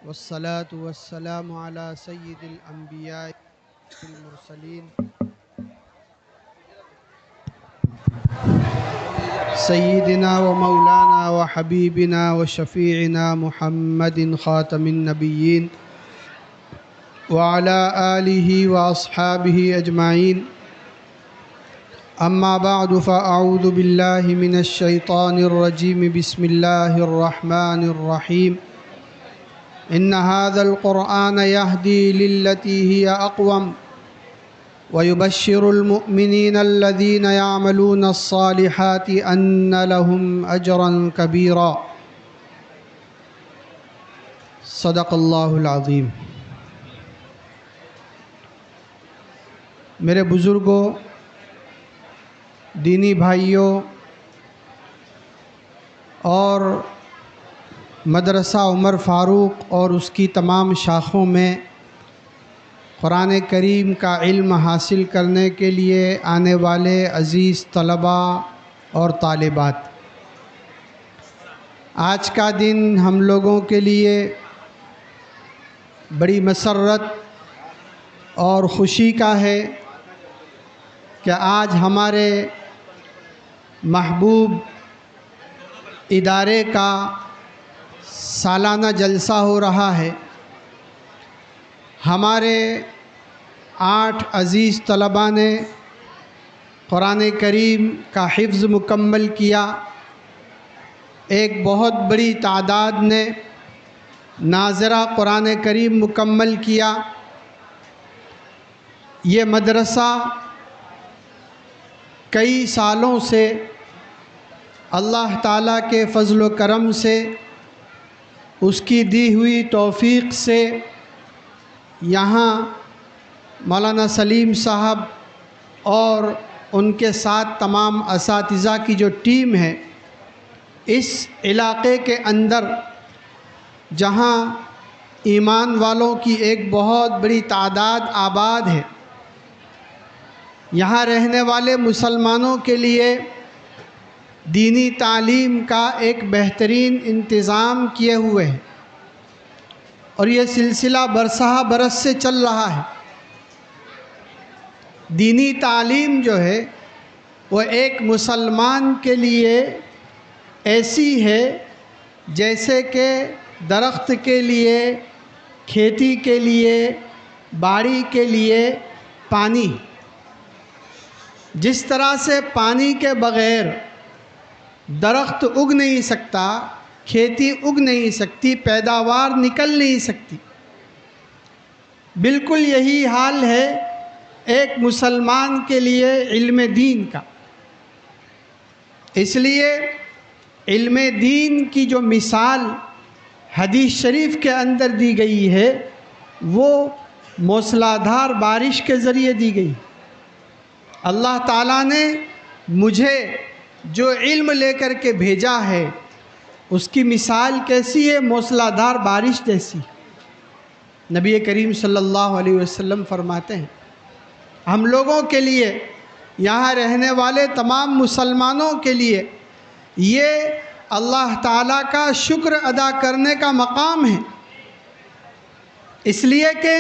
والصلاة والسلام على سيد الأنبياء والمرسلين سيدنا ومولانا وحبيبنا وشفيعنا محمد خاتم النبيين وعلى آله وأصحابه أجمعين. أما بعد فأعوذ بالله من الشيطان الرجيم. بسم الله الرحمن الرحيم. إن هذا القرآن يهدي للتي هي أقوم ويبشر المؤمنين الذين يعملون الصالحات أن لهم أجرا كبيرا. صدق اللہ العظیم. میرے بزرگوں، دینی بھائیوں اور مدرسہ عمر فاروق اور اس کی تمام شاخوں میں قرآن کریم کا علم حاصل کرنے کے لیے آنے والے عزیز طلباء اور طالبات، آج کا دن ہم لوگوں کے لیے بڑی مسرت اور خوشی کا ہے کہ آج ہمارے محبوب ادارے کا سالانہ جلسہ ہو رہا ہے. ہمارے 8 عزیز طلباء نے قرآن کریم کا حفظ مکمل کیا. ایک بہت بڑی تعداد نے ناظرہ قرآن کریم مکمل کیا. یہ مدرسہ کئی سالوں سے اللہ تعالیٰ کے فضل و کرم سے، اس کی دی ہوئی توفیق سے یہاں مولانا سلیم صاحب اور ان کے ساتھ تمام اساتذہ کی جو ٹیم ہے، اس علاقے کے اندر جہاں ایمان والوں کی ایک بہت بڑی تعداد آباد ہے، یہاں رہنے والے مسلمانوں کے لیے دینی تعلیم کا ایک بہترین انتظام کیے ہوئے ہیں، اور یہ سلسلہ برسہ برس سے چل رہا ہے. دینی تعلیم جو ہے وہ ایک مسلمان کے لیے ایسی ہے جیسے کہ درخت کے لیے، کھیتی کے لیے، باڑی کے لیے پانی. جس طرح سے پانی کے بغیر درخت اگ نہیں سکتا، کھیتی اگ نہیں سکتی، پیداوار نکل نہیں سکتی، بالکل یہی حال ہے ایک مسلمان کے لیے علم دین کا. اس لیے علم دین کی جو مثال حدیث شریف کے اندر دی گئی ہے وہ موسلادھار بارش کے ذریعے دی گئی. اللہ تعالیٰ نے مجھے جو علم لے کر کے بھیجا ہے اس کی مثال کیسی ہے؟ موسلادھار بارش جیسی. نبی کریم صلی اللہ علیہ وسلم فرماتے ہیں ہم لوگوں کے لیے، یہاں رہنے والے تمام مسلمانوں کے لیے یہ اللہ تعالیٰ کا شکر ادا کرنے کا مقام ہے. اس لیے کہ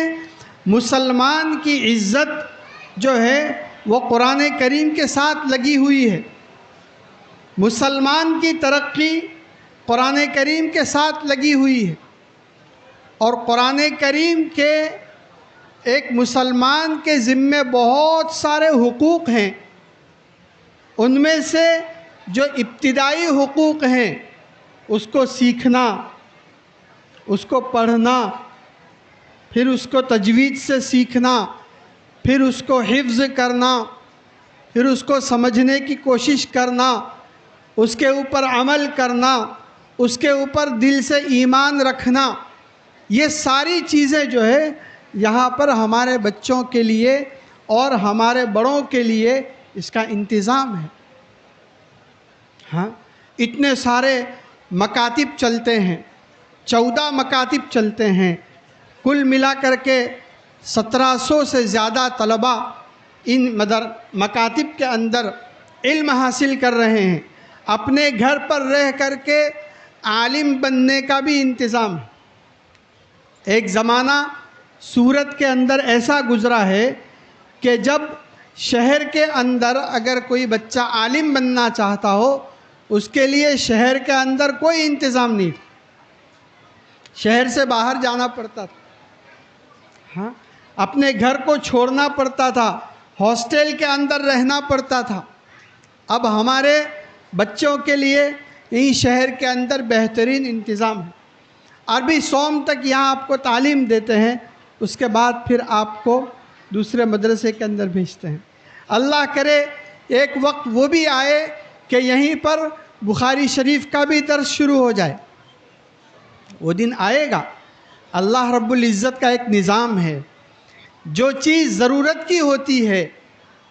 مسلمان کی عزت جو ہے وہ قرآن کریم کے ساتھ لگی ہوئی ہے. مسلمان کی ترقی قرآن کریم کے ساتھ لگی ہوئی ہے، اور قرآن کریم کے ایک مسلمان کے ذمے بہت سارے حقوق ہیں. ان میں سے جو ابتدائی حقوق ہیں اس کو سیکھنا، اس کو پڑھنا، پھر اس کو تجوید سے سیکھنا، پھر اس کو حفظ کرنا، پھر اس کو سمجھنے کی کوشش کرنا، اس کے اوپر عمل کرنا، اس کے اوپر دل سے ایمان رکھنا، یہ ساری چیزیں جو ہے یہاں پر ہمارے بچوں کے لیے اور ہمارے بڑوں کے لیے اس کا انتظام ہے. ہاں، اتنے سارے مکاتب چلتے ہیں، 14 مکاتب چلتے ہیں، کل ملا کر کے 1700 سے زیادہ طلباء ان مکاتب کے اندر علم حاصل کر رہے ہیں. اپنے گھر پر رہ کر کے عالم بننے کا بھی انتظام ہے. ایک زمانہ سورت کے اندر ایسا گزرا ہے کہ جب شہر کے اندر اگر کوئی بچہ عالم بننا چاہتا ہو اس کے لیے شہر کے اندر کوئی انتظام نہیں تھا، شہر سے باہر جانا پڑتا تھا، ہاں اپنے گھر کو چھوڑنا پڑتا تھا، ہاسٹل کے اندر رہنا پڑتا تھا۔ اب ہمارے بچوں کے لیے یہیں شہر کے اندر بہترین انتظام ہے، عربی سوم تک یہاں آپ کو تعلیم دیتے ہیں، اس کے بعد پھر آپ کو دوسرے مدرسے کے اندر بھیجتے ہیں۔ اللہ کرے ایک وقت وہ بھی آئے کہ یہیں پر بخاری شریف کا بھی درس شروع ہو جائے، وہ دن آئے گا۔ اللہ رب العزت کا ایک نظام ہے، جو چیز ضرورت کی ہوتی ہے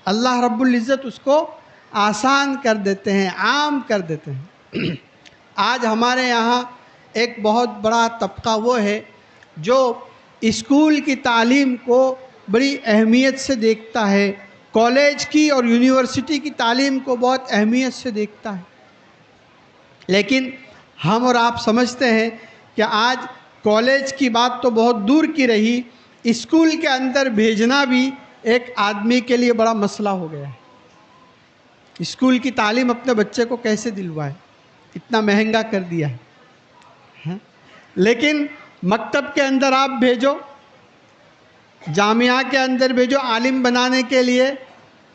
اللہ رب العزت اس کو آسان کر دیتے ہیں، عام کر دیتے ہیں۔ آج ہمارے یہاں ایک بہت بڑا طبقہ وہ ہے جو اسکول کی تعلیم کو بڑی اہمیت سے دیکھتا ہے، کالج کی اور یونیورسٹی کی تعلیم کو بہت اہمیت سے دیکھتا ہے، لیکن ہم اور آپ سمجھتے ہیں کہ آج کالج کی بات تو بہت دور کی رہی، اسکول کے اندر بھیجنا بھی ایک آدمی کے لیے بڑا مسئلہ ہو گیا ہے۔ اسکول کی تعلیم اپنے بچے کو کیسے دلوائے، اتنا مہنگا کر دیا ہے، لیکن مکتب کے اندر آپ بھیجو، جامعہ کے اندر بھیجو، عالم بنانے کے لیے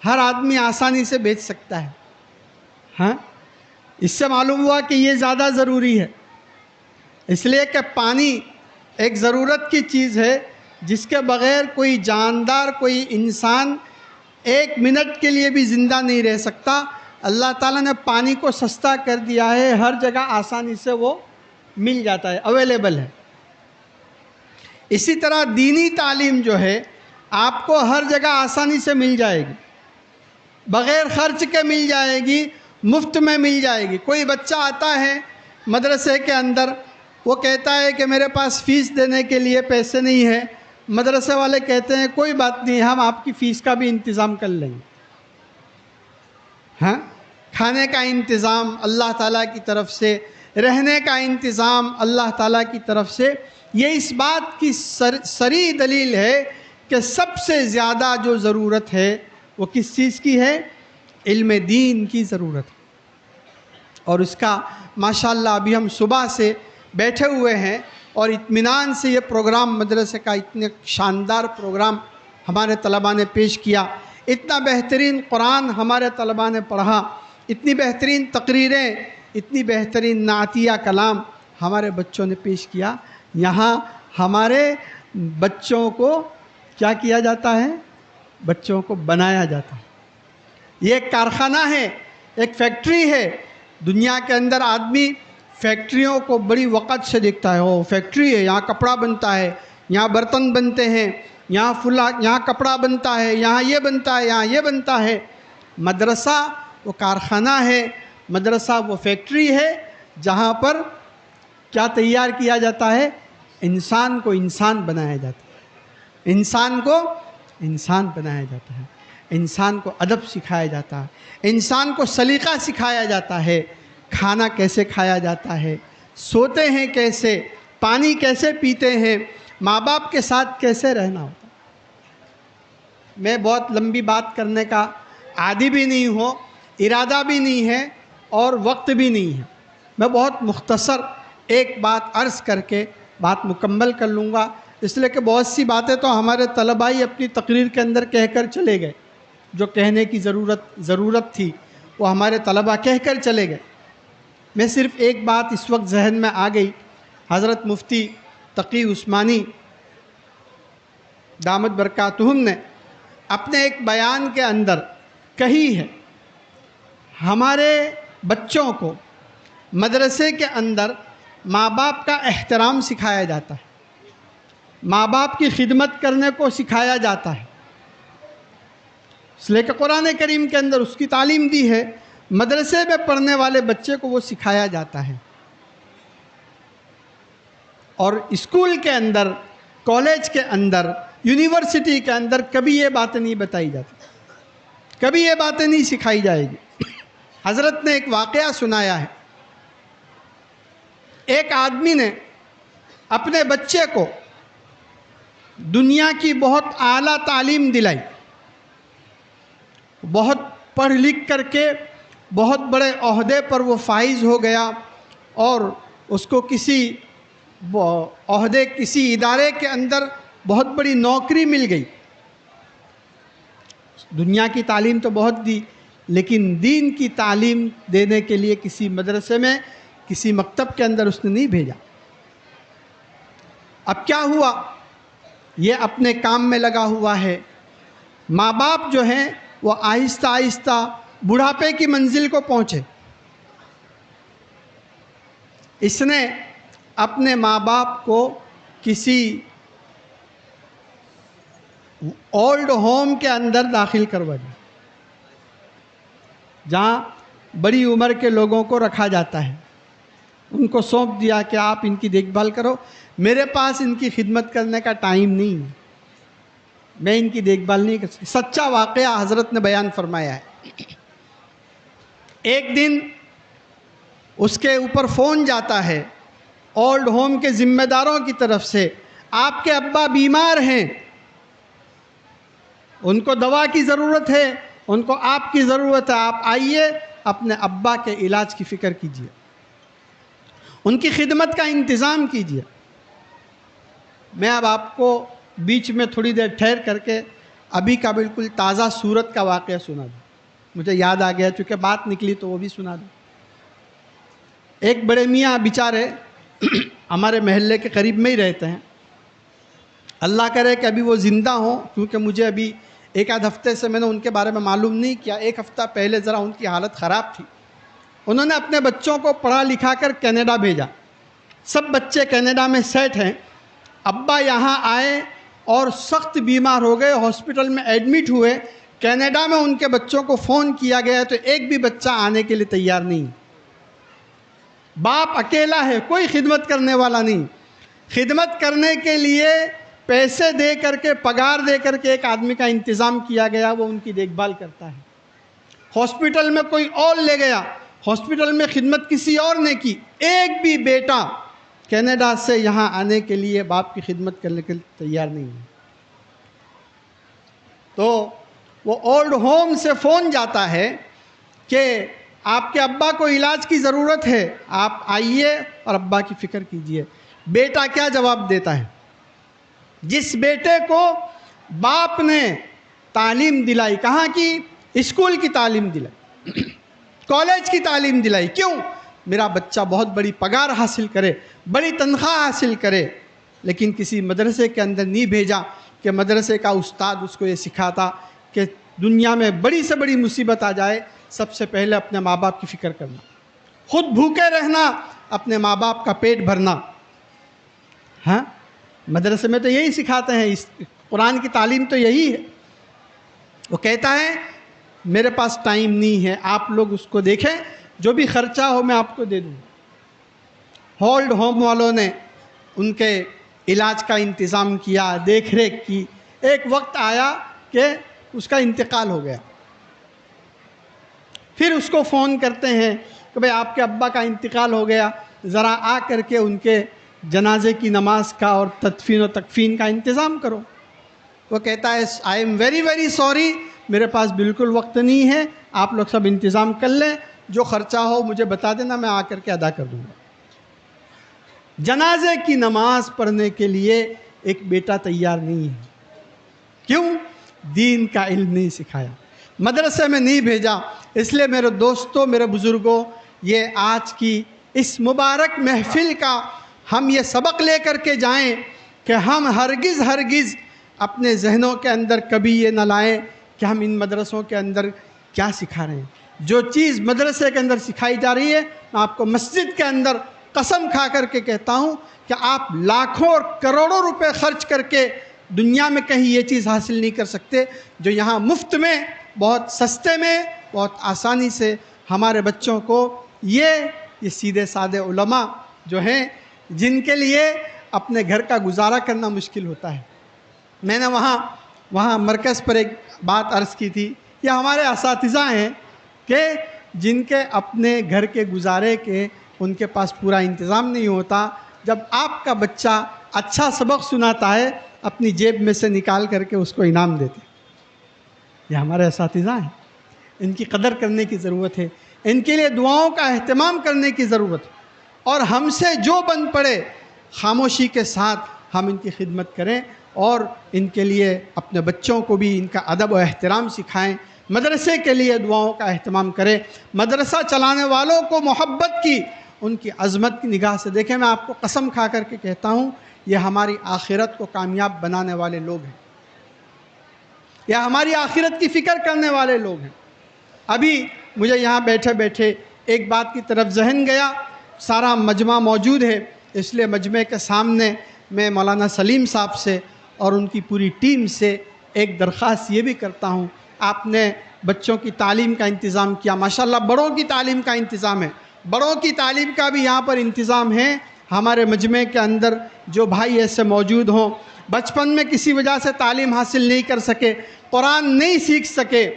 ہر آدمی آسانی سے بھیج سکتا ہے۔ ہاں اس سے معلوم ہوا کہ یہ زیادہ ضروری ہے، اس لیے کہ پانی ایک ضرورت کی چیز ہے جس کے بغیر کوئی جاندار، کوئی انسان ایک منٹ کے لیے بھی زندہ نہیں رہ سکتا۔ اللہ تعالیٰ نے پانی کو سستا کر دیا ہے، ہر جگہ آسانی سے وہ مل جاتا ہے، اویلیبل ہے۔ اسی طرح دینی تعلیم جو ہے آپ کو ہر جگہ آسانی سے مل جائے گی، بغیر خرچ کے مل جائے گی، مفت میں مل جائے گی۔ کوئی بچہ آتا ہے مدرسے کے اندر، وہ کہتا ہے کہ میرے پاس فیس دینے کے لیے پیسے نہیں ہے، مدرسے والے کہتے ہیں کوئی بات نہیں، ہم آپ کی فیس کا بھی انتظام کر لیں گے۔ ہاں کھانے کا انتظام اللہ تعالیٰ کی طرف سے، رہنے کا انتظام اللہ تعالیٰ کی طرف سے۔ یہ اس بات کی صریح دلیل ہے کہ سب سے زیادہ جو ضرورت ہے وہ کس چیز کی ہے؟ علم دین کی ضرورت ہے۔ اور اس کا ماشاءاللہ ابھی ہم صبح سے بیٹھے ہوئے ہیں اور اطمینان سے یہ پروگرام، مدرسے کا اتنے شاندار پروگرام ہمارے طلباء نے پیش کیا، اتنا بہترین قرآن ہمارے طلباء نے پڑھا، اتنی بہترین تقریریں، اتنی بہترین نعتیہ کلام ہمارے بچوں نے پیش کیا۔ یہاں ہمارے بچوں کو کیا کیا جاتا ہے؟ بچوں کو بنایا جاتا ہے۔ یہ ایک کارخانہ ہے، ایک فیکٹری ہے۔ دنیا کے اندر آدمی فیکٹریوں کو بڑی وقت سے دیکھتا ہے، وہ فیکٹری ہے، یہاں کپڑا بنتا ہے، یہاں برتن بنتے ہیں، یہاں کپڑا بنتا ہے، یہاں یہ بنتا ہے، یہاں یہ بنتا ہے۔ مدرسہ وہ کارخانہ ہے، مدرسہ وہ فیکٹری ہے جہاں پر کیا تیار کیا جاتا ہے؟ انسان کو انسان بنایا جاتا ہے، انسان کو انسان بنایا جاتا ہے، انسان کو ادب سکھایا جاتا ہے، انسان کو سلیقہ سکھایا جاتا ہے، کھانا کیسے کھایا جاتا ہے، سوتے ہیں کیسے، پانی کیسے پیتے ہیں، ماں باپ کے ساتھ کیسے رہنا ہوتا ہے۔ میں بہت لمبی بات کرنے کا عادی بھی نہیں ہوں، ارادہ بھی نہیں ہے اور وقت بھی نہیں ہے، میں بہت مختصر ایک بات عرض کر کے بات مکمل کر لوں گا، اس لیے کہ بہت سی باتیں تو ہمارے طلباء ہی اپنی تقریر کے اندر کہہ کر چلے گئے، جو کہنے کی ضرورت تھی وہ ہمارے طلباء کہہ کر چلے گئے۔ میں صرف ایک بات اس وقت ذہن میں آ گئی، حضرت مفتی تقی عثمانی دامت برکاتہم نے اپنے ایک بیان کے اندر کہی ہے، ہمارے بچوں کو مدرسے کے اندر ماں باپ کا احترام سکھایا جاتا ہے، ماں باپ کی خدمت کرنے کو سکھایا جاتا ہے، اس لیے کہ قرآن کریم کے اندر اس کی تعلیم دی ہے، مدرسے میں پڑھنے والے بچے کو وہ سکھایا جاتا ہے۔ اور اسکول کے اندر، کالج کے اندر، یونیورسٹی کے اندر کبھی یہ باتیں نہیں بتائی جاتی، کبھی یہ باتیں نہیں سکھائی جائے گی۔ حضرت نے ایک واقعہ سنایا ہے، ایک آدمی نے اپنے بچے کو دنیا کی بہت اعلیٰ تعلیم دلائی، بہت پڑھ لکھ کر کے بہت بڑے عہدے پر وہ فائز ہو گیا، اور اس کو کسی عہدے کسی ادارے کے اندر بہت بڑی نوکری مل گئی۔ دنیا کی تعلیم تو بہت دی، لیکن دین کی تعلیم دینے کے لیے کسی مدرسے میں، کسی مکتب کے اندر اس نے نہیں بھیجا۔ اب کیا ہوا؟ یہ اپنے کام میں لگا ہوا ہے۔ ماں باپ جو ہیں وہ آہستہ آہستہ بڑھاپے کی منزل کو پہنچے۔ اس نے اپنے ماں باپ کو کسی اولڈ ہوم کے اندر داخل کروا دیا، جہاں بڑی عمر کے لوگوں کو رکھا جاتا ہے۔ ان کو سونپ دیا کہ آپ ان کی دیکھ بھال کرو، میرے پاس ان کی خدمت کرنے کا ٹائم نہیں ہے، میں ان کی دیکھ بھال نہیں کر سکتا۔ سچا واقعہ حضرت نے بیان فرمایا ہے۔ ایک دن اس کے اوپر فون جاتا ہے اولڈ ہوم کے ذمہ داروں کی طرف سے، آپ کے ابا بیمار ہیں، ان کو دوا کی ضرورت ہے، ان کو آپ کی ضرورت ہے، آپ آئیے اپنے ابا کے علاج کی فکر کیجیے، ان کی خدمت کا انتظام کیجیے۔ میں اب آپ کو بیچ میں تھوڑی دیر ٹھہر کر کے ابھی کا بالکل تازہ صورت کا واقعہ سنا دوں، مجھے یاد آ گیا، چونکہ بات نکلی تو وہ بھی سنا دوں۔ ایک بڑے میاں بیچارے ہمارے محلے کے قریب میں ہی رہتے ہیں، اللہ کرے کہ ابھی وہ زندہ ہوں، کیونکہ مجھے ابھی ایک آدھ ہفتے سے میں نے ان کے بارے میں معلوم نہیں کیا، ایک ہفتہ پہلے ذرا ان کی حالت خراب تھی۔ انہوں نے اپنے بچوں کو پڑھا لکھا کر کینیڈا بھیجا، سب بچے کینیڈا میں سیٹ ہیں۔ ابا یہاں آئے اور سخت بیمار ہو گئے، ہاسپٹل میں ایڈمٹ ہوئے۔ کینیڈا میں ان کے بچوں کو فون کیا گیا تو ایک بھی بچہ آنے کے لیے تیار نہیں۔ باپ اکیلا ہے، کوئی خدمت کرنے والا نہیں۔ خدمت کرنے کے لیے پیسے دے کر کے، پگار دے کر کے ایک آدمی کا انتظام کیا گیا، وہ ان کی دیکھ بھال کرتا ہے۔ ہاسپٹل میں کوئی اور لے گیا، ہاسپٹل میں خدمت کسی اور نے کی، ایک بھی بیٹا کینیڈا سے یہاں آنے کے لیے باپ کی خدمت کرنے کے لیے تیار نہیں ہے۔ تو وہ اولڈ ہوم سے فون جاتا ہے کہ آپ کے ابا کو علاج کی ضرورت ہے، آپ آئیے اور ابا کی فکر کیجئے۔ بیٹا کیا جواب دیتا ہے؟ جس بیٹے کو باپ نے تعلیم دلائی، کہاں کی؟ اسکول کی تعلیم دلائی، کالج کی تعلیم دلائی، کیوں؟ میرا بچہ بہت بڑی پگار حاصل کرے، بڑی تنخواہ حاصل کرے، لیکن کسی مدرسے کے اندر نہیں بھیجا کہ مدرسے کا استاد اس کو یہ سکھاتا کہ دنیا میں بڑی سے بڑی مصیبت آ جائے، سب سے پہلے اپنے ماں باپ کی فکر کرنا، خود بھوکے رہنا، اپنے ماں باپ کا پیٹ بھرنا۔ ہاں، مدرسے میں تو یہی سکھاتے ہیں، اس قرآن کی تعلیم تو یہی ہے۔ وہ کہتا ہے میرے پاس ٹائم نہیں ہے، آپ لوگ اس کو دیکھیں، جو بھی خرچہ ہو میں آپ کو دے دوں۔ اولڈ ہوم والوں نے ان کے علاج کا انتظام کیا، دیکھ ریکھ کی۔ ایک وقت آیا کہ اس کا انتقال ہو گیا، پھر اس کو فون کرتے ہیں کہ بھئی آپ کے ابا کا انتقال ہو گیا، ذرا آ کر کے ان کے جنازے کی نماز کا اور تدفین و تکفین کا انتظام کرو۔ وہ کہتا ہے I am very very sorry, میرے پاس بالکل وقت نہیں ہے، آپ لوگ سب انتظام کر لیں، جو خرچہ ہو مجھے بتا دینا، میں آ کر کے ادا کر دوں گا۔ جنازے کی نماز پڑھنے کے لیے ایک بیٹا تیار نہیں ہے، کیوں؟ دین کا علم نہیں سکھایا، مدرسے میں نہیں بھیجا۔ اس لیے میرے دوستوں، میرے بزرگوں، یہ آج کی اس مبارک محفل کا ہم یہ سبق لے کر کے جائیں کہ ہم ہرگز اپنے ذہنوں کے اندر کبھی یہ نہ لائیں کہ ہم ان مدرسوں کے اندر کیا سکھا رہے ہیں۔ جو چیز مدرسے کے اندر سکھائی جا رہی ہے، میں آپ کو مسجد کے اندر قسم کھا کر کے کہتا ہوں کہ آپ لاکھوں اور کروڑوں روپے خرچ کر کے دنیا میں کہیں یہ چیز حاصل نہیں کر سکتے جو یہاں مفت میں، بہت سستے میں، بہت آسانی سے ہمارے بچوں کو یہ سیدھے سادے علماء جو ہیں، جن کے لیے اپنے گھر کا گزارا کرنا مشکل ہوتا ہے۔ میں نے وہاں مرکز پر ایک بات عرض کی تھی، یہ ہمارے اساتذہ ہیں کہ جن کے اپنے گھر کے گزارے کے ان کے پاس پورا انتظام نہیں ہوتا۔ جب آپ کا بچہ اچھا سبق سناتا ہے اپنی جیب میں سے نکال کر کے اس کو انعام دیتے ہیں۔ یہ ہمارے اساتذہ ہیں، ان کی قدر کرنے کی ضرورت ہے، ان کے لیے دعاؤں کا اہتمام کرنے کی ضرورت ہے، اور ہم سے جو بن پڑے خاموشی کے ساتھ ہم ان کی خدمت کریں اور ان کے لیے اپنے بچوں کو بھی ان کا ادب و احترام سکھائیں، مدرسے کے لیے دعاؤں کا اہتمام کریں، مدرسہ چلانے والوں کو محبت کی، ان کی عظمت کی نگاہ سے دیکھیں۔ میں آپ کو قسم کھا کر کے کہتا ہوں، یہ ہماری آخرت کو کامیاب بنانے والے لوگ ہیں، یہ ہماری آخرت کی فکر کرنے والے لوگ ہیں۔ ابھی مجھے یہاں بیٹھے بیٹھے ایک بات کی طرف ذہن گیا، سارا مجمع موجود ہے، اس لیے مجمع کے سامنے میں مولانا سلیم صاحب سے اور ان کی پوری ٹیم سے ایک درخواست یہ بھی کرتا ہوں، آپ نے بچوں کی تعلیم کا انتظام کیا، ماشاءاللہ بڑوں کی تعلیم کا انتظام ہے، بڑوں کی تعلیم کا بھی یہاں پر انتظام ہے۔ ہمارے مجمع کے اندر جو بھائی ایسے موجود ہوں، بچپن میں کسی وجہ سے تعلیم حاصل نہیں کر سکے، قرآن نہیں سیکھ سکے،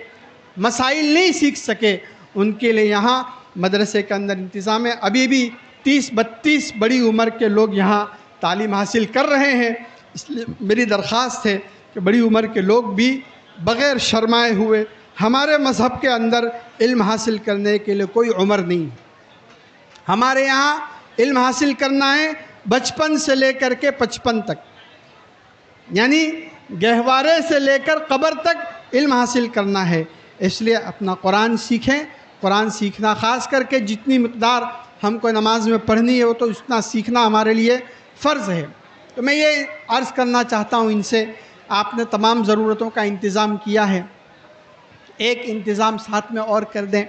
مسائل نہیں سیکھ سکے، ان کے لیے یہاں مدرسے کے اندر انتظام ہے۔ ابھی بھی 30-32 بڑی عمر کے لوگ یہاں تعلیم حاصل کر رہے ہیں، اس لیے میری درخواست ہے کہ بڑی عمر کے لوگ بھی بغیر شرمائے ہوئے، ہمارے مذہب کے اندر علم حاصل کرنے کے لیے کوئی عمر نہیں ہے۔ ہمارے یہاں علم حاصل کرنا ہے بچپن سے لے کر کے 55 تک، یعنی گہوارے سے لے کر قبر تک علم حاصل کرنا ہے۔ اس لیے اپنا قرآن سیکھیں، قرآن سیکھنا خاص کر کے جتنی مقدار ہم کو نماز میں پڑھنی ہے وہ تو اتنا سیکھنا ہمارے لیے فرض ہے۔ تو میں یہ عرض کرنا چاہتا ہوں ان سے، آپ نے تمام ضرورتوں کا انتظام کیا ہے، ایک انتظام ساتھ میں اور کر دیں،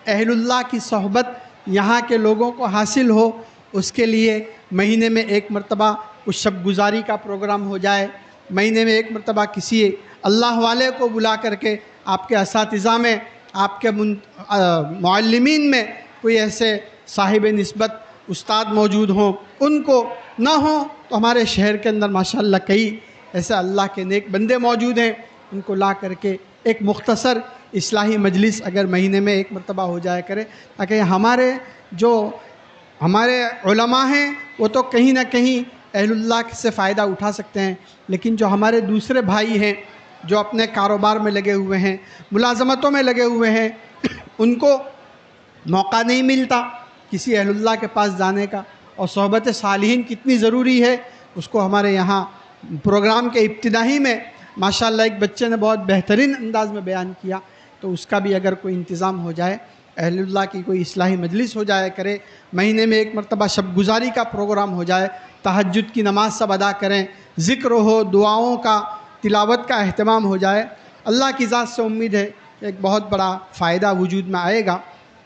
اہل اللہ کی صحبت یہاں کے لوگوں کو حاصل ہو، اس کے لیے مہینے میں ایک مرتبہ کچھ شب گزاری کا پروگرام ہو جائے، مہینے میں ایک مرتبہ کسی اللہ والے کو بلا کر کے آپ کے اساتذہ میں، آپ کے معلمین میں کوئی ایسے صاحب نسبت استاد موجود ہوں، ان کو نہ ہوں تو ہمارے شہر کے اندر ماشاءاللہ کئی ایسے اللہ کے نیک بندے موجود ہیں، ان کو لا کر کے ایک مختصر اصلاحی مجلس اگر مہینے میں ایک مرتبہ ہو جایا کرے، تاکہ ہمارے علماء ہیں وہ تو کہیں نہ کہیں اہل اللہ سے فائدہ اٹھا سکتے ہیں، لیکن جو ہمارے دوسرے بھائی ہیں جو اپنے کاروبار میں لگے ہوئے ہیں، ملازمتوں میں لگے ہوئے ہیں، ان کو موقع نہیں ملتا کسی اہل اللہ کے پاس جانے کا، اور صحبت صالحین کتنی ضروری ہے اس کو ہمارے یہاں پروگرام کے ابتدائی میں ماشاءاللہ ایک بچے نے بہت بہترین انداز میں بیان کیا، تو اس کا بھی اگر کوئی انتظام ہو جائے، اہل اللہ کی کوئی اصلاحی مجلس ہو جایا کرے، مہینے میں ایک مرتبہ شب گزاری کا پروگرام ہو جائے، تہجد کی نماز سب ادا کریں، ذکر ہو، دعاؤں کا، تلاوت کا اہتمام ہو جائے، اللہ کی ذات سے امید ہے کہ ایک بہت بڑا فائدہ وجود میں آئے گا۔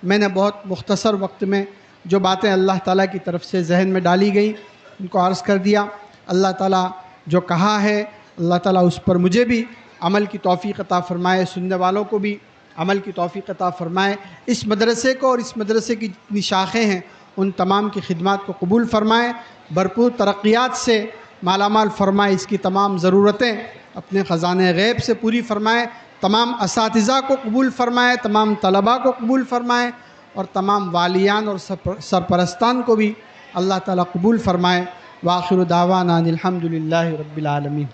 میں نے بہت مختصر وقت میں جو باتیں اللہ تعالیٰ کی طرف سے ذہن میں ڈالی گئی ان کو عرض کر دیا۔ اللہ تعالیٰ جو کہا ہے اللہ تعالیٰ اس پر مجھے بھی عمل کی توفیق عطا فرمائے، سننے والوں کو بھی عمل کی توفیق عطا فرمائے، اس مدرسے کو اور اس مدرسے کی جتنی شاخیں ہیں ان تمام کی خدمات کو قبول فرمائے، بھرپور ترقیات سے مالا مال فرمائے، اس کی تمام ضرورتیں اپنے خزانے غیب سے پوری فرمائے، تمام اساتذہ کو قبول فرمائے، تمام طلباء کو قبول فرمائے، اور تمام والیان اور سرپرستان کو بھی اللہ تعالیٰ قبول فرمائے۔ وآخر دعوانا ان الحمدللہ رب العالمین۔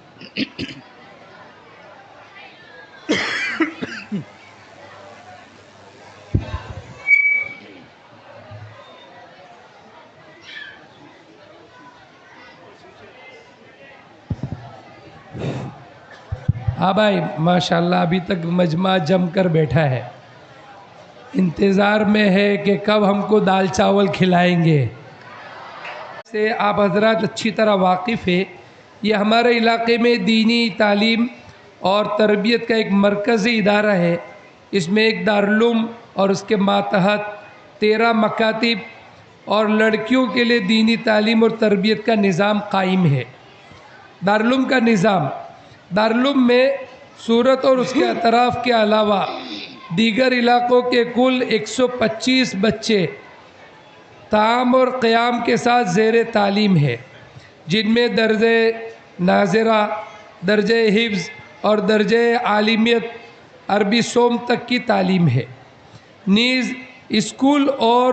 ہاں بھائی ماشاءاللہ ابھی تک مجمع جم کر بیٹھا ہے، انتظار میں ہے کہ کب ہم کو دال چاول کھلائیں گے۔ سے آپ حضرات اچھی طرح واقف ہے، یہ ہمارے علاقے میں دینی تعلیم اور تربیت کا ایک مرکزی ادارہ ہے۔ اس میں ایک دارالعلوم اور اس کے ماتحت 13 مکاتب اور لڑکیوں کے لیے دینی تعلیم اور تربیت کا نظام قائم ہے۔ دارالعلوم کا نظام، دارالعلوم میں سورت اور اس کے اطراف کے علاوہ دیگر علاقوں کے کل 125 بچے طعام اور قیام کے ساتھ زیر تعلیم ہے، جن میں درجہ ناظرہ، درجہ حفظ اور درجہ عالمیت عربی سوم تک کی تعلیم ہے۔ نیز اسکول اور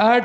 8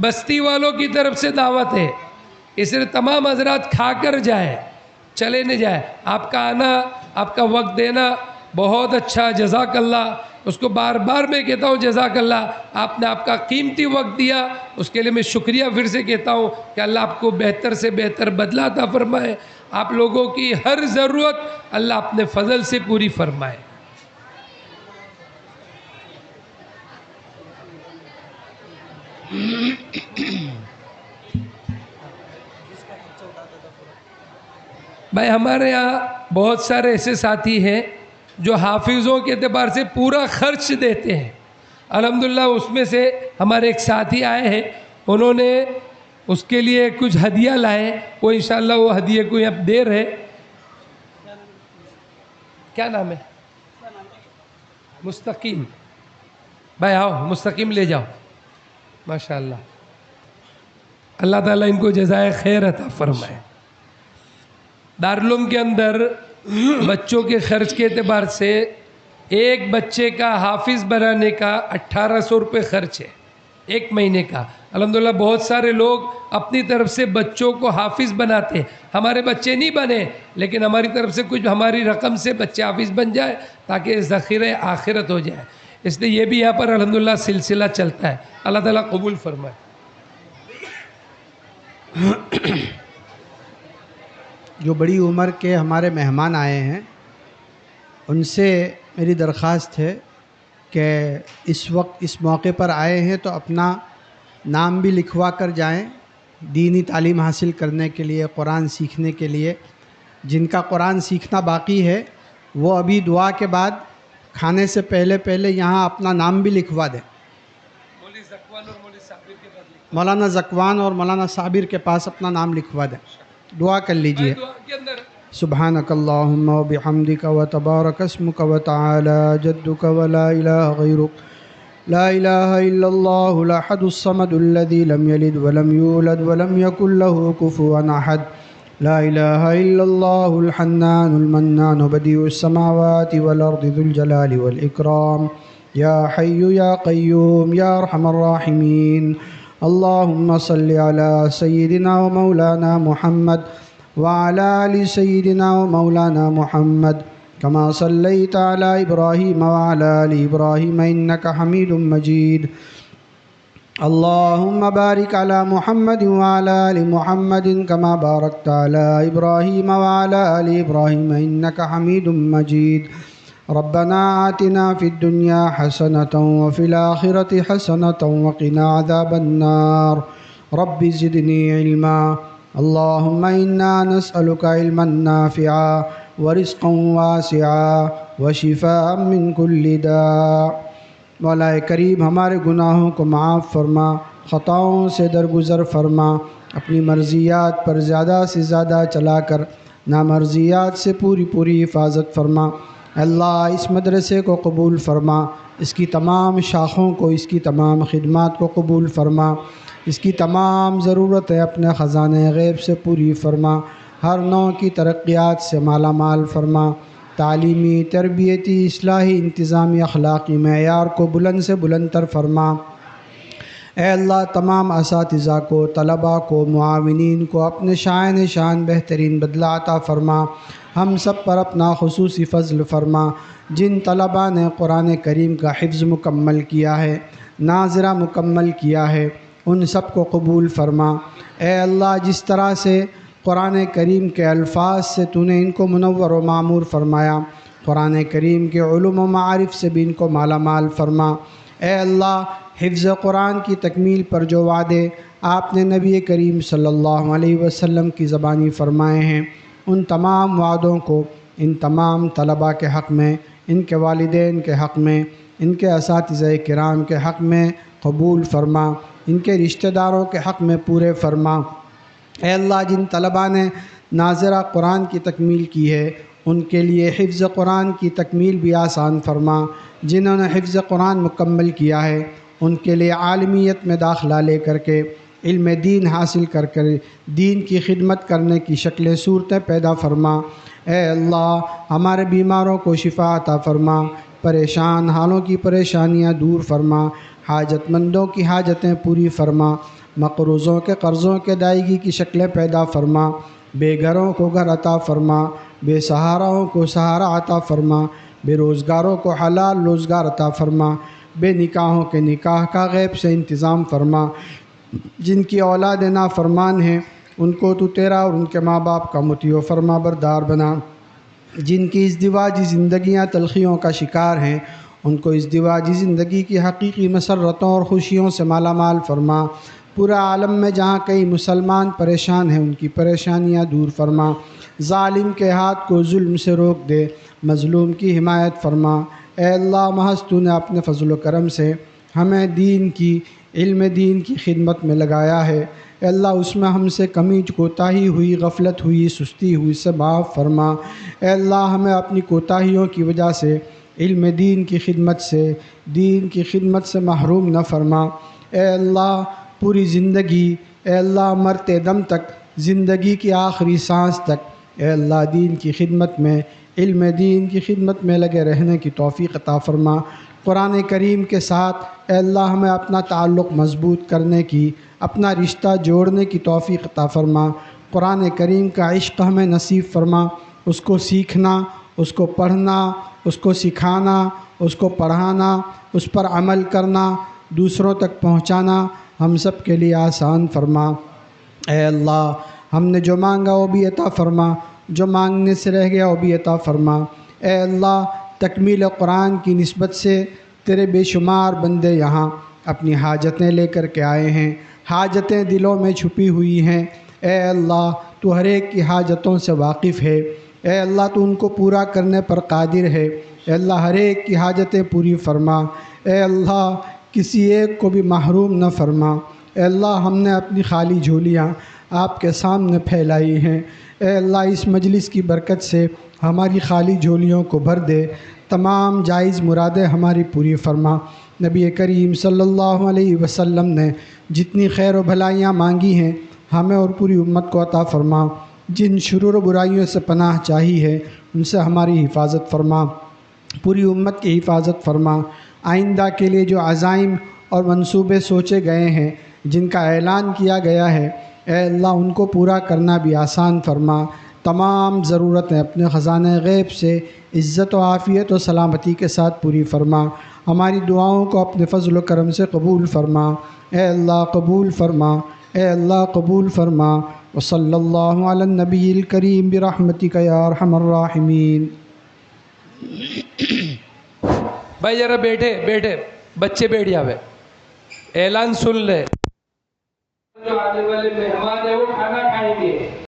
بستی والوں کی طرف سے دعوت ہے، اس لیے تمام حضرات کھا کر جائیں، چلے نہ جائیں۔ آپ کا آنا، آپ کا وقت دینا بہت اچھا، جزاک اللہ۔ اس کو بار بار میں کہتا ہوں جزاک اللہ، آپ نے آپ کا قیمتی وقت دیا، اس کے لیے میں شکریہ پھر سے کہتا ہوں کہ اللہ آپ کو بہتر سے بہتر بدلہ عطا فرمائے، آپ لوگوں کی ہر ضرورت اللہ اپنے فضل سے پوری فرمائے۔ بھائی ہمارے یہاں بہت سارے ایسے ساتھی ہیں جو حافظوں کے اعتبار سے پورا خرچ دیتے ہیں، الحمدللہ۔ اس میں سے ہمارے ایک ساتھی آئے ہیں، انہوں نے اس کے لیے کچھ ہدیہ لائے، وہ انشاءاللہ وہ ہدیے کو اب دے رہے۔ کیا نام ہے؟ مستقیم بھائی، آؤ مستقیم لے جاؤ، ماشاءاللہ۔ اللہ تعالیٰ ان کو جزائے خیر عطا فرمائے۔ دارالعلوم کے اندر بچوں کے خرچ کے اعتبار سے ایک بچے کا حافظ بنانے کا 1800 روپے خرچ ہے، ایک مہینے کا۔ الحمدللہ بہت سارے لوگ اپنی طرف سے بچوں کو حافظ بناتے ہیں۔ ہمارے بچے نہیں بنے، لیکن ہماری طرف سے کچھ ہماری رقم سے بچے حافظ بن جائے تاکہ ذخیرہ آخرت ہو جائے۔ اس لیے یہ بھی یہاں پر الحمدللہ سلسلہ چلتا ہے۔ اللہ تعالیٰ قبول فرمائے۔ جو بڑی عمر کے ہمارے مہمان آئے ہیں، ان سے میری درخواست ہے کہ اس وقت اس موقع پر آئے ہیں تو اپنا نام بھی لکھوا کر جائیں، دینی تعلیم حاصل کرنے کے لیے، قرآن سیکھنے کے لیے۔ جن کا قرآن سیکھنا باقی ہے وہ ابھی دعا کے بعد کھانے سے پہلے یہاں اپنا نام بھی لکھوا دیں۔ مولانا زکوان اور مولانا صابر کے پاس اپنا نام لکھوا دیں، دعا کر لیجئے۔ سبحانک اللہم و بحمدک و تبارک اسمک و تعالی جدک و لا الہ غیرک، لا الہ الا اللہ الاحد الصمد الذی لم یلد ولم یولد ولم یکن له کفوا احد، لا الہ الا اللہ الحنان المنان بدیع السماوات والارض ذو الجلال والاکرام، یا حی یا قیوم یا ارحم الراحمین۔ اللہم صلی علی سیدنا و مولانا محمد وعلى آل سيدنا ومولانا محمد كما صليت على إبراهيم وعلى آل إبراهيم إنك حميد مجيد۔ اللهم بارك على محمد وعلى آل محمد كما باركت على إبراهيم وعلى آل إبراهيم إنك حميد مجيد۔ ربنا آتنا في الدنيا حسنة وفي الآخرة حسنة وقنا عذاب النار۔ رب زدني علما۔ اللهم إنا نسألك علما نافعا ورزقا واسعا وشفاء من كل داء۔ مولا کریم ہمارے گناہوں کو معاف فرما، خطاؤں سے درگزر فرما، اپنی مرضیات پر زیادہ سے زیادہ چلا کر نامرضیات سے پوری حفاظت فرما۔ اللہ اس مدرسے کو قبول فرما، اس کی تمام شاخوں کو، اس کی تمام خدمات کو قبول فرما، اس کی تمام ضرورتیں اپنے خزانے غیب سے پوری فرما، ہر نوع کی ترقیات سے مالا مال فرما، تعلیمی، تربیتی، اصلاحی، انتظامی، اخلاقی معیار کو بلند سے بلند تر فرما۔ اے اللہ تمام اساتذہ کو، طلباء کو، معاونین کو اپنے شان بہترین بدلہ عطا فرما۔ ہم سب پر اپنا خصوصی فضل فرما۔ جن طلباء نے قرآن کریم کا حفظ مکمل کیا ہے، ناظرہ مکمل کیا ہے، ان سب کو قبول فرما۔ اے اللہ جس طرح سے قرآن کریم کے الفاظ سے تو نے ان کو منور و معمور فرمایا، قرآن کریم کے علوم و معارف سے بھی ان کو مالا مال فرما۔ اے اللہ حفظ قرآن کی تکمیل پر جو وعدے آپ نے نبی کریم صلی اللہ علیہ وسلم کی زبانی فرمائے ہیں، ان تمام وعدوں کو ان تمام طلباء کے حق میں، ان کے والدین کے حق میں، ان کے اساتذہ کرام کے حق میں قبول فرما، ان کے رشتہ داروں کے حق میں پورے فرما۔ اے اللہ جن طلباء نے ناظرہ قرآن کی تکمیل کی ہے، ان کے لیے حفظ قرآن کی تکمیل بھی آسان فرما۔ جنہوں نے حفظ قرآن مکمل کیا ہے، ان کے لیے عالمیت میں داخلہ لے کر کے علم دین حاصل کر دین کی خدمت کرنے کی شکلیں صورتیں پیدا فرما۔ اے اللہ ہمارے بیماروں کو شفا عطا فرما، پریشان حالوں کی پریشانیاں دور فرما، حاجت مندوں کی حاجتیں پوری فرما، مقروضوں کے قرضوں کے ادائیگی کی شکلیں پیدا فرما، بے گھروں کو گھر عطا فرما، بے سہاراؤں کو سہارا عطا فرما، بے روزگاروں کو حلال روزگار عطا فرما، بے نکاحوں کے نکاح کا غیب سے انتظام فرما، جن کی اولاد نافرمان ہیں ان کو تو تیرا اور ان کے ماں باپ کا مطیع و فرما بردار بنا، جن کی ازدواجی زندگیاں تلخیوں کا شکار ہیں ان کو ازدواجی زندگی کی حقیقی مسرتوں اور خوشیوں سے مالا مال فرما، پورا عالم میں جہاں کئی مسلمان پریشان ہیں ان کی پریشانیاں دور فرما، ظالم کے ہاتھ کو ظلم سے روک دے، مظلوم کی حمایت فرما۔ اے اللہ، محض تو نے اپنے فضل و کرم سے ہمیں دین کی علم دین کی خدمت میں لگایا ہے، اے اللہ اس میں ہم سے کمی کوتاہی ہوئی، غفلت ہوئی، سستی ہوئی سے معاف فرما۔ اے اللہ ہمیں اپنی کوتاہیوں کی وجہ سے علم دین کی خدمت سے محروم نہ فرما۔ اے اللہ پوری زندگی، اے اللہ مرتے دم تک، زندگی کی آخری سانس تک، اے اللہ دین کی خدمت میں، علم دین کی خدمت میں لگے رہنے کی توفیق عطا فرما۔ قرآن کریم کے ساتھ اے اللہ ہمیں اپنا تعلق مضبوط کرنے کی، اپنا رشتہ جوڑنے کی توفیق عطا فرما۔ قرآن کریم کا عشق ہمیں نصیب فرما، اس کو سیکھنا، اس کو پڑھنا، اس کو سکھانا، اس کو پڑھانا، اس پر عمل کرنا، دوسروں تک پہنچانا ہم سب کے لیے آسان فرما۔ اے اللہ ہم نے جو مانگا وہ بھی عطا فرما، جو مانگنے سے رہ گیا وہ بھی عطا فرما۔ اے اللہ تکمیل قرآن کی نسبت سے تیرے بے شمار بندے یہاں اپنی حاجتیں لے کر کے آئے ہیں، حاجتیں دلوں میں چھپی ہوئی ہیں۔ اے اللہ تو ہر ایک کی حاجتوں سے واقف ہے، اے اللہ تو ان کو پورا کرنے پر قادر ہے، اے اللہ ہر ایک کی حاجتیں پوری فرما۔ اے اللہ کسی ایک کو بھی محروم نہ فرما۔ اے اللہ ہم نے اپنی خالی جھولیاں آپ کے سامنے پھیلائی ہیں، اے اللہ اس مجلس کی برکت سے ہماری خالی جھولیوں کو بھر دے، تمام جائز مرادیں ہماری پوری فرما۔ نبی کریم صلی اللہ علیہ وسلم نے جتنی خیر و بھلائیاں مانگی ہیں ہمیں اور پوری امت کو عطا فرما، جن شرور و برائیوں سے پناہ چاہی ہے ان سے ہماری حفاظت فرما، پوری امت کی حفاظت فرما۔ آئندہ کے لیے جو عزائم اور منصوبے سوچے گئے ہیں، جن کا اعلان کیا گیا ہے، اے اللہ ان کو پورا کرنا بھی آسان فرما۔ تمام ضرورتیں اپنے خزانہ غیب سے عزت و عافیت و سلامتی کے ساتھ پوری فرما۔ ہماری دعاؤں کو اپنے فضل و کرم سے قبول فرما۔ اے اللہ قبول فرما، اے اللہ قبول فرما۔ وصلی اللہ علی النبی الکریم برحمتک یا ارحم الراحمین۔ بھائی ذرا بیٹھے بچے بیٹھ جاوے، اعلان سن لے۔ جو آنے والے مہمان ہیں وہ کھانا کھائیں گے۔